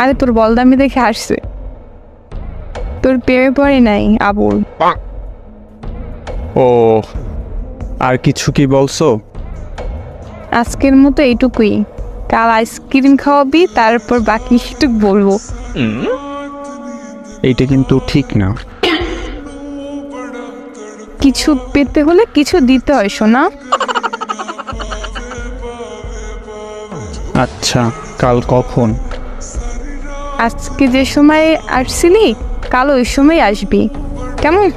আরে তোর বলদামি দেখে হাসছে, তোর প্রেমে পড়ে নাই আবুল। ও, আর কিছু কি বলছো? আজকের মতো এইটুকুই, কাল আইসক্রিম খাওয়াবি, তারপর বাকি একটু বলবো। এইটা কিন্তু ঠিক না। কিছু পেতে হলে কিছু দিতে হয় সোনা। আচ্ছা, কাল কখন? আজকে যে সময় আসছিলি কাল ওই সময় আসবি, কেমন?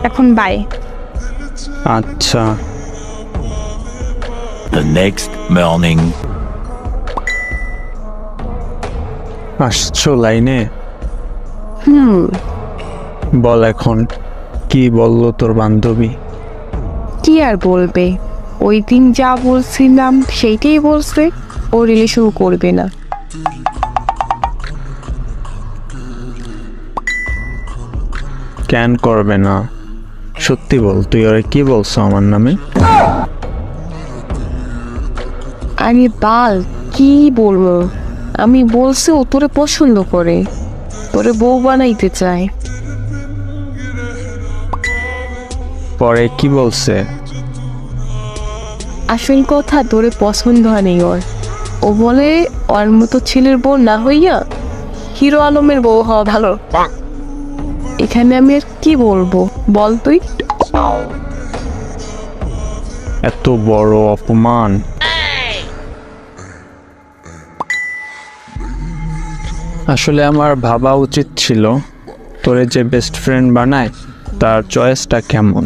এখন বাই। আচ্ছা। The next morning. আসছো লাইনে? হুম, বল এখন, কি বললো তোর বান্ধবী? কি আর বলবে, ওই দিন যা বলছিলাম সেইটাই বলছে, ও রিলেশন করবে না। কেন করবে না? সত্যি বল, তুই ওরে কি বলছো আমার নামে? আরে বাল, কি বলবো, আমি বলছি ও তোরে পছন্দ করে, তোরে বউ বানাইতে চায়। পরে কি বলছে? আসল কথা, তোরে পছন্দ হয়নি ওর। ও বলে ওর মতো ছেলের বউ না হইয়া হিরো আলমের বউ হওয়া ভালো। এখানে আমি আর কি বলবো বল তুই? এত বড় অপমান! আসলে আমার ভাবা উচিত ছিল তোরে যে বেস্ট ফ্রেন্ড বানায় তার চয়েসটা কেমন,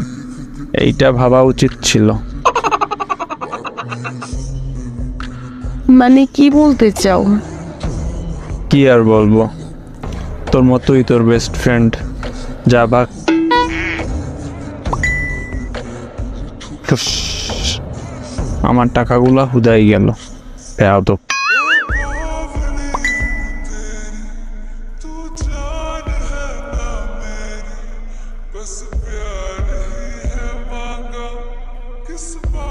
এইটা ভাবা উচিত ছিল। মানে কি বলতে চাও? কি আর বলবো, তোর মতোই তোর বেস্ট ফ্রেন্ড যা ভাগ। আমার টাকাগুলা হুদাই গেল, বেয়াদব। बस प्यार है मांगा किस बात